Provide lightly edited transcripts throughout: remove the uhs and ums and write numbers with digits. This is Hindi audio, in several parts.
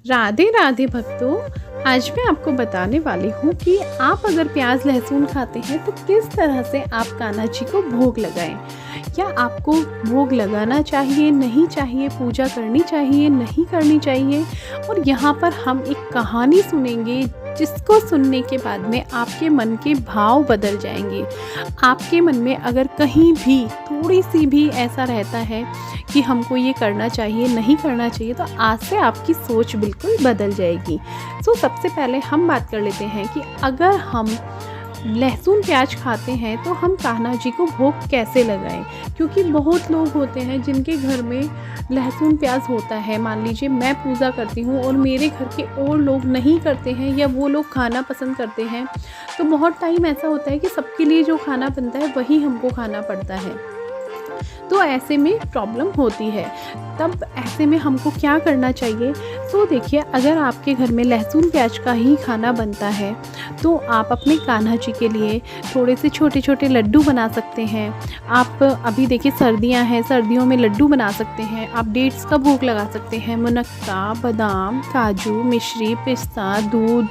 राधे राधे भक्तों। आज मैं आपको बताने वाली हूँ कि आप अगर प्याज लहसुन खाते हैं तो किस तरह से आप कान्हा जी को भोग लगाएं। क्या आपको भोग लगाना चाहिए, नहीं चाहिए, पूजा करनी चाहिए, नहीं करनी चाहिए। और यहाँ पर हम एक कहानी सुनेंगे जिसको सुनने के बाद में आपके मन के भाव बदल जाएंगे। आपके मन में अगर कहीं भी थोड़ी सी भी ऐसा रहता है कि हमको ये करना चाहिए, नहीं करना चाहिए, तो आज से आपकी सोच बिल्कुल बदल जाएगी। सबसे पहले हम बात कर लेते हैं कि अगर हम लहसुन प्याज खाते हैं तो हम कान्हा जी को भोग कैसे लगाएं। क्योंकि बहुत लोग होते हैं जिनके घर में लहसुन प्याज होता है। मान लीजिए मैं पूजा करती हूँ और मेरे घर के और लोग नहीं करते हैं या वो लोग खाना पसंद करते हैं, तो बहुत टाइम ऐसा होता है कि सबके लिए जो खाना बनता है वही हमको खाना पड़ता है। तो ऐसे में प्रॉब्लम होती है। तब ऐसे में हमको क्या करना चाहिए। देखिए, अगर आपके घर में लहसुन प्याज का ही खाना बनता है तो आप अपने कान्हा जी के लिए थोड़े से छोटे छोटे लड्डू बना सकते हैं। आप अभी देखिए सर्दियां हैं, सर्दियों में लड्डू बना सकते हैं। आप डेट्स का भोग लगा सकते हैं, मुनक्का, बादाम, काजू, मिश्री, पिस्ता, दूध,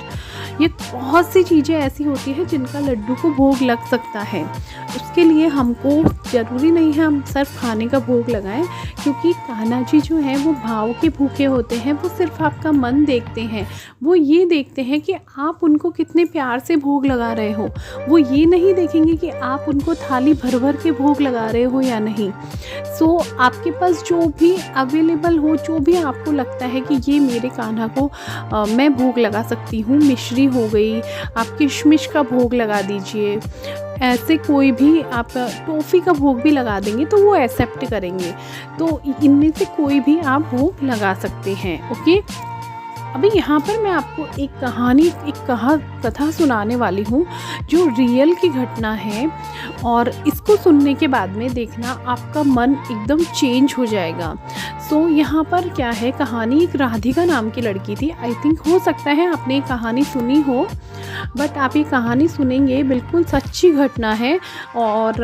ये बहुत सी चीज़ें ऐसी होती हैं जिनका लड्डू को भोग लग सकता है। उसके लिए हमको ज़रूरी नहीं है हम सिर्फ खाने का भोग लगाएं, क्योंकि कान्हा जी जो हैं वो भाव के भूखे होते हैं। वो सिर्फ आपका मन देखते हैं, वो ये देखते हैं कि आप उनको कितने प्यार से भोग लगा रहे हो। वो ये नहीं देखेंगे कि आप उनको थाली भर भर के भोग लगा रहे हो या नहीं। आपके पास जो भी अवेलेबल हो, जो भी आपको लगता है कि ये मेरे कान्हा को मैं भोग लगा सकती हूँ। मिश्री हो गई, आप किशमिश का भोग लगा दीजिए। ऐसे कोई भी आप टॉफ़ी का भोग भी लगा देंगे तो वो एक्सेप्ट करेंगे। तो इनमें से कोई भी आप भोग लगा सकते हैं। ओके, अभी यहाँ पर मैं आपको एक कथा सुनाने वाली हूँ जो रियल की घटना है, और इसको सुनने के बाद में देखना आपका मन एकदम चेंज हो जाएगा। यहाँ पर क्या है, कहानी एक राधिका नाम की लड़की थी। आई थिंक हो सकता है आपने ये कहानी सुनी हो, बट आप ये कहानी सुनेंगे बिल्कुल सच्ची घटना है। और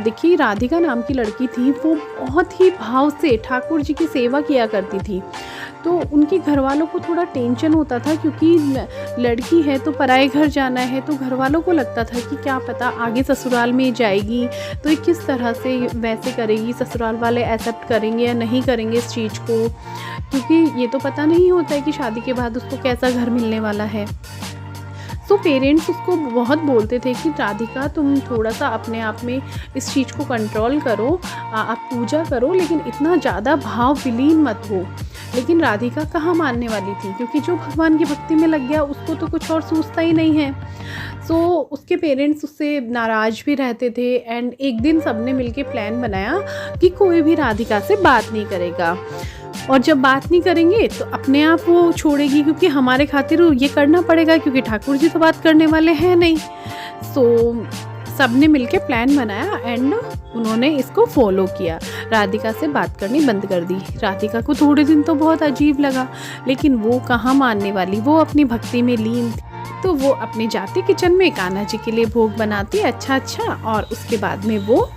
देखिए, राधिका नाम की लड़की थी, वो बहुत ही भाव से ठाकुर जी की सेवा किया करती थी। तो उनके घर वालों को थोड़ा टेंशन होता था, क्योंकि लड़की है तो पराए घर जाना है। तो घर वालों को लगता था कि क्या पता आगे ससुराल में जाएगी तो ये किस तरह से वैसे करेगी, ससुराल वाले एक्सेप्ट करेंगे या नहीं करेंगे इस चीज़ को, क्योंकि ये तो पता नहीं होता है कि शादी के बाद उसको कैसा घर मिलने वाला है। पेरेंट्स उसको बहुत बोलते थे कि राधिका, तुम थोड़ा सा अपने आप में इस चीज़ को कंट्रोल करो, आप पूजा करो, लेकिन इतना ज़्यादा भाव विलीन मत हो। लेकिन राधिका कहाँ मानने वाली थी, क्योंकि जो भगवान की भक्ति में लग गया उसको तो कुछ और सूझता ही नहीं है। उसके पेरेंट्स उससे नाराज़ भी रहते थे। एंड एक दिन सबने मिलके प्लान बनाया कि कोई भी राधिका से बात नहीं करेगा, और जब बात नहीं करेंगे तो अपने आप वो छोड़ेगी, क्योंकि हमारे खातिर ये करना पड़ेगा, क्योंकि ठाकुर जी तो बात करने वाले हैं नहीं। सबने मिलके प्लान बनाया एंड उन्होंने इसको फॉलो किया। राधिका से बात करनी बंद कर दी। राधिका को थोड़े दिन तो बहुत अजीब लगा, लेकिन वो कहाँ मानने वाली, वो अपनी भक्ति में लीन थी। तो वो अपने जाती किचन में कान्हा जी के लिए भोग बनाती अच्छा, और उसके बाद में वो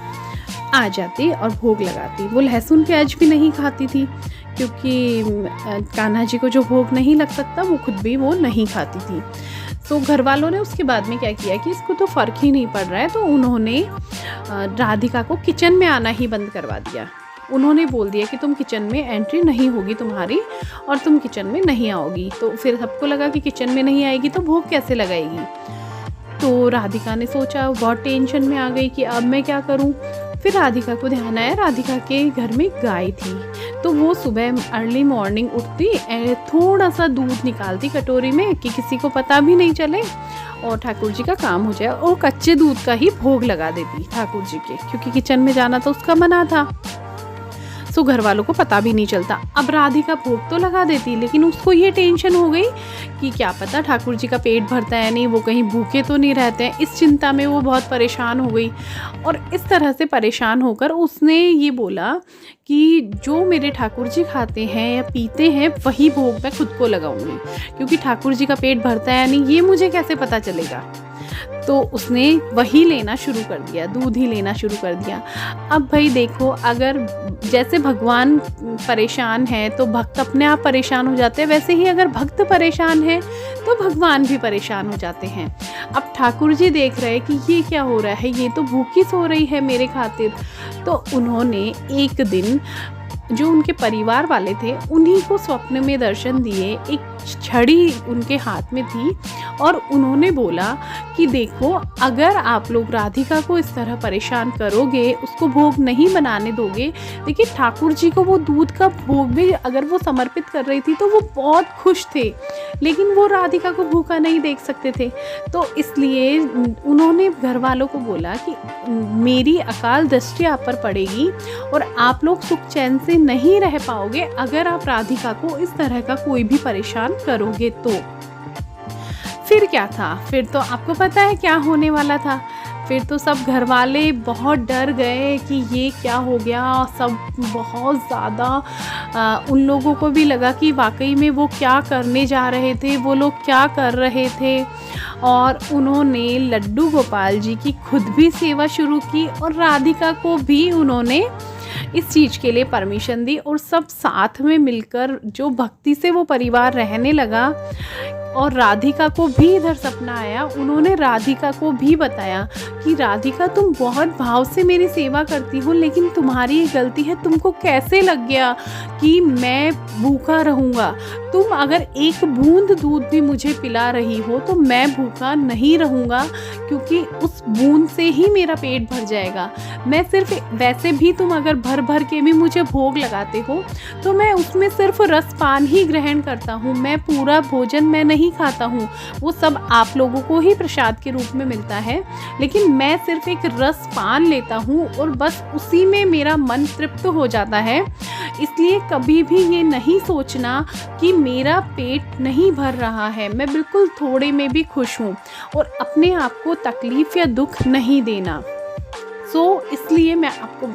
आ जाती और भोग लगाती। वो लहसुन प्याज भी नहीं खाती थी, क्योंकि कान्हा जी को जो भोग नहीं लग सकता वो खुद भी वो नहीं खाती थी। घर वालों ने उसके बाद में क्या किया कि इसको तो फ़र्क ही नहीं पड़ रहा है, तो उन्होंने राधिका को किचन में आना ही बंद करवा दिया। उन्होंने बोल दिया कि तुम किचन में एंट्री नहीं होगी तुम्हारी, और तुम किचन में नहीं आओगी। तो फिर सबको लगा कि किचन में नहीं आएगी तो भोग कैसे लगाएगी। तो राधिका ने सोचा, बहुत टेंशन में आ गई कि अब मैं क्या करूं। फिर राधिका को ध्यान आया, राधिका के घर में गाय थी। तो वो सुबह अर्ली मॉर्निंग उठती, थोड़ा सा दूध निकालती कटोरी में कि किसी को पता भी नहीं चले और ठाकुर जी का काम हो जाए, और कच्चे दूध का ही भोग लगा देती ठाकुर जी के, क्योंकि किचन में जाना तो उसका मना था। घर वालों को पता भी नहीं चलता। अब राधिका भोग तो लगा देती, लेकिन उसको ये टेंशन हो गई कि क्या पता ठाकुर जी का पेट भरता है नहीं, वो कहीं भूखे तो नहीं रहते हैं। इस चिंता में वो बहुत परेशान हो गई, और इस तरह से परेशान होकर उसने ये बोला कि जो मेरे ठाकुर जी खाते हैं या पीते हैं वही भोग मैं खुद को लगाऊंगी, क्योंकि ठाकुर जी का पेट भरता है नहीं ये मुझे कैसे पता चलेगा। तो उसने वही लेना शुरू कर दिया, दूध ही लेना शुरू कर दिया। अब भाई देखो, अगर जैसे भगवान परेशान है तो भक्त अपने आप परेशान हो जाते हैं, वैसे ही अगर भक्त परेशान है तो भगवान भी परेशान हो जाते हैं। अब ठाकुर जी देख रहे हैं कि ये क्या हो रहा है, ये तो भूखी सो रही है मेरे खातिर। तो उन्होंने एक दिन जो उनके परिवार वाले थे उन्हीं को स्वप्न में दर्शन दिए। एक छड़ी उनके हाथ में थी और उन्होंने बोला कि देखो, अगर आप लोग राधिका को इस तरह परेशान करोगे, उसको भोग नहीं बनाने दोगे। देखिए, ठाकुर जी को वो दूध का भोग भी अगर वो समर्पित कर रही थी तो वो बहुत खुश थे, लेकिन वो राधिका को भूखा नहीं देख सकते थे। तो इसलिए उन्होंने घर वालों को बोला कि मेरी अकाल दृष्टि आप पर पड़ेगी और आप लोग सुख चैन से नहीं रह पाओगे अगर आप राधिका को इस तरह का कोई भी परेशान करोगे तो। फिर क्या था? फिर तो आपको पता है क्या होने वाला था। फिर तो सब घर वाले बहुत डर गए कि ये क्या हो गया। सब बहुत ज़्यादा उन लोगों को भी लगा कि वाकई में वो क्या करने जा रहे थे, वो लोग क्या कर रहे थे। और उन्होंने लड्डू गोपाल जी की खुद भी सेवा शुरू की और राधिका को भी उन्होंने इस चीज़ के लिए परमिशन दी। और सब साथ में मिलकर जो भक्ति से वो परिवार रहने लगा। और राधिका को भी इधर सपना आया। उन्होंने राधिका को भी बताया कि राधिका, तुम बहुत भाव से मेरी सेवा करती हो, लेकिन तुम्हारी ये गलती है। तुमको कैसे लग गया कि मैं भूखा रहूँगा? तुम अगर एक बूंद दूध भी मुझे पिला रही हो तो मैं भूखा नहीं रहूँगा, क्योंकि उस बूंद से ही मेरा पेट भर जाएगा। मैं सिर्फ, वैसे भी तुम अगर भर भर के भी मुझे भोग लगाते हो तो मैं उसमें सिर्फ रसपान ही ग्रहण करता हूँ। मैं पूरा भोजन मैं नहीं खाता हूँ, वो सब आप लोगों को ही प्रसाद के रूप में मिलता है, लेकिन मैं सिर्फ एक रसपान लेता हूँ और बस उसी में मेरा मन तृप्त हो जाता है। इसलिए कभी भी ये नहीं सोचना कि मेरा पेट नहीं भर रहा है। मैं बिल्कुल थोड़े में भी खुश हूँ और अपने आप को तकलीफ़ या दुख नहीं देना। इसलिए मैं आपको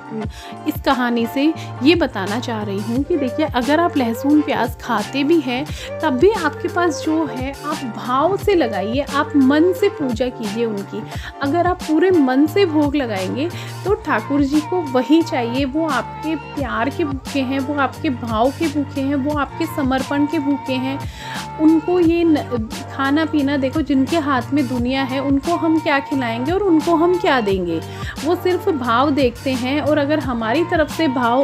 इस कहानी से ये बताना चाह रही हूँ कि देखिए, अगर आप लहसुन प्याज खाते भी हैं तब भी आपके पास जो है आप भाव से लगाइए, आप मन से पूजा कीजिए उनकी। अगर आप पूरे मन से भोग लगाएंगे तो ठाकुर जी को वही चाहिए। वो आपके प्यार के भूखे हैं, वो आपके भाव के भूखे हैं, वो आपके समर्पण के भूखे हैं। उनको ये खाना पीना, देखो जिनके हाथ में दुनिया है उनको हम क्या खिलाएंगे और उनको हम क्या देंगे। वो सिर्फ भाव देखते हैं और अगर हमारी तरफ से भाव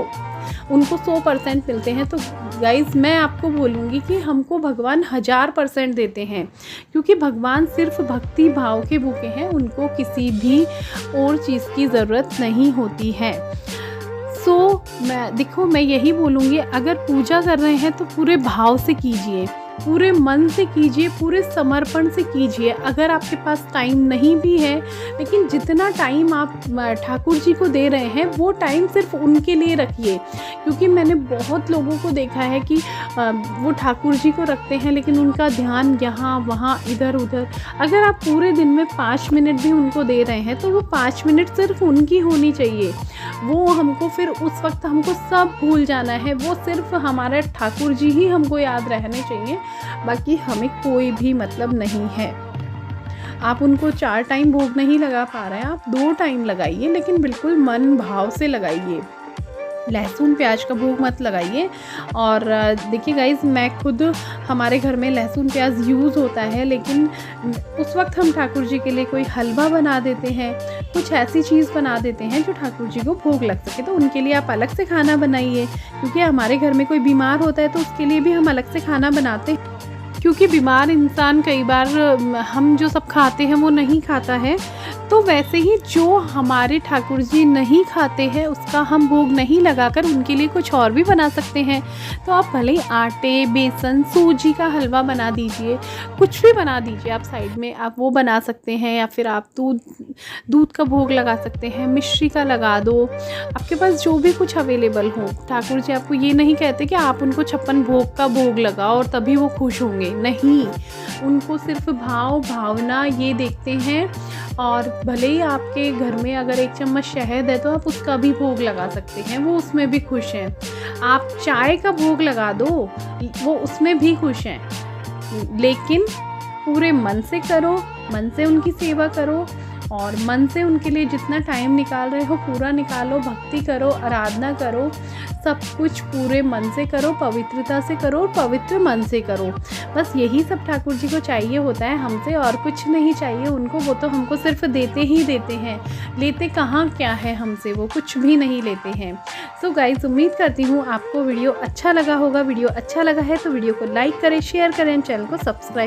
उनको 100% मिलते हैं तो गाइज़ मैं आपको बोलूँगी कि हमको भगवान 1000% देते हैं, क्योंकि भगवान सिर्फ भक्ति भाव के भूखे हैं। उनको किसी भी और चीज़ की ज़रूरत नहीं होती है। मैं यही बोलूँगी, अगर पूजा कर रहे हैं तो पूरे भाव से कीजिए, पूरे मन से कीजिए, पूरे समर्पण से कीजिए। अगर आपके पास टाइम नहीं भी है, लेकिन जितना टाइम आप ठाकुर जी को दे रहे हैं वो टाइम सिर्फ उनके लिए रखिए। क्योंकि मैंने बहुत लोगों को देखा है कि वो ठाकुर जी को रखते हैं लेकिन उनका ध्यान यहाँ वहाँ इधर उधर। अगर आप पूरे दिन में 5 मिनट भी उनको दे रहे हैं तो वो 5 मिनट सिर्फ उनकी होनी चाहिए। वो हमको फिर उस वक्त हमको सब भूल जाना है, वो सिर्फ हमारा ठाकुर जी ही हमको याद रहने चाहिए, बाकी हमें कोई भी मतलब नहीं है। आप उनको 4 टाइम भोग नहीं लगा पा रहे हैं, आप 2 टाइम लगाइए, लेकिन बिल्कुल मन भाव से लगाइए। लहसुन प्याज का भोग मत लगाइए। और देखिए गाइज़, मैं खुद, हमारे घर में लहसुन प्याज यूज़ होता है, लेकिन उस वक्त हम ठाकुर जी के लिए कोई हलवा बना देते हैं, कुछ ऐसी चीज़ बना देते हैं जो ठाकुर जी को भोग लग सके। तो उनके लिए आप अलग से खाना बनाइए, क्योंकि हमारे घर में कोई बीमार होता है तो उसके लिए भी हम अलग से खाना बनाते हैं। क्योंकि बीमार इंसान कई बार हम जो सब खाते हैं वो नहीं खाता है, तो वैसे ही जो हमारे ठाकुर जी नहीं खाते हैं उसका हम भोग नहीं लगाकर उनके लिए कुछ और भी बना सकते हैं। तो आप भले ही आटे, बेसन, सूजी का हलवा बना दीजिए, कुछ भी बना दीजिए। आप साइड में आप वो बना सकते हैं, या फिर आप दूध का भोग लगा सकते हैं, मिश्री का लगा दो, आपके पास जो भी कुछ अवेलेबल हो। ठाकुर जी आपको ये नहीं कहते कि आप उनको 56 भोग का भोग लगाओ और तभी वो खुश होंगे, नहीं। उनको सिर्फ भाव भावना ये देखते हैं। और भले ही आपके घर में अगर 1 चम्मच शहद है तो आप उसका भी भोग लगा सकते हैं, वो उसमें भी खुश हैं। आप चाय का भोग लगा दो, वो उसमें भी खुश हैं। लेकिन पूरे मन से करो, मन से उनकी सेवा करो और मन से उनके लिए जितना टाइम निकाल रहे हो पूरा निकालो, भक्ति करो, आराधना करो, सब कुछ पूरे मन से करो, पवित्रता से करो और पवित्र मन से करो। बस यही सब ठाकुर जी को चाहिए होता है हमसे, और कुछ नहीं चाहिए उनको। वो तो हमको सिर्फ देते ही देते हैं, लेते कहाँ क्या है हमसे, वो कुछ भी नहीं लेते हैं। सो गाइस, उम्मीद करती हूँ आपको वीडियो अच्छा लगा होगा। वीडियो अच्छा लगा है तो वीडियो को लाइक करें, शेयर करें, चैनल को सब्सक्राइब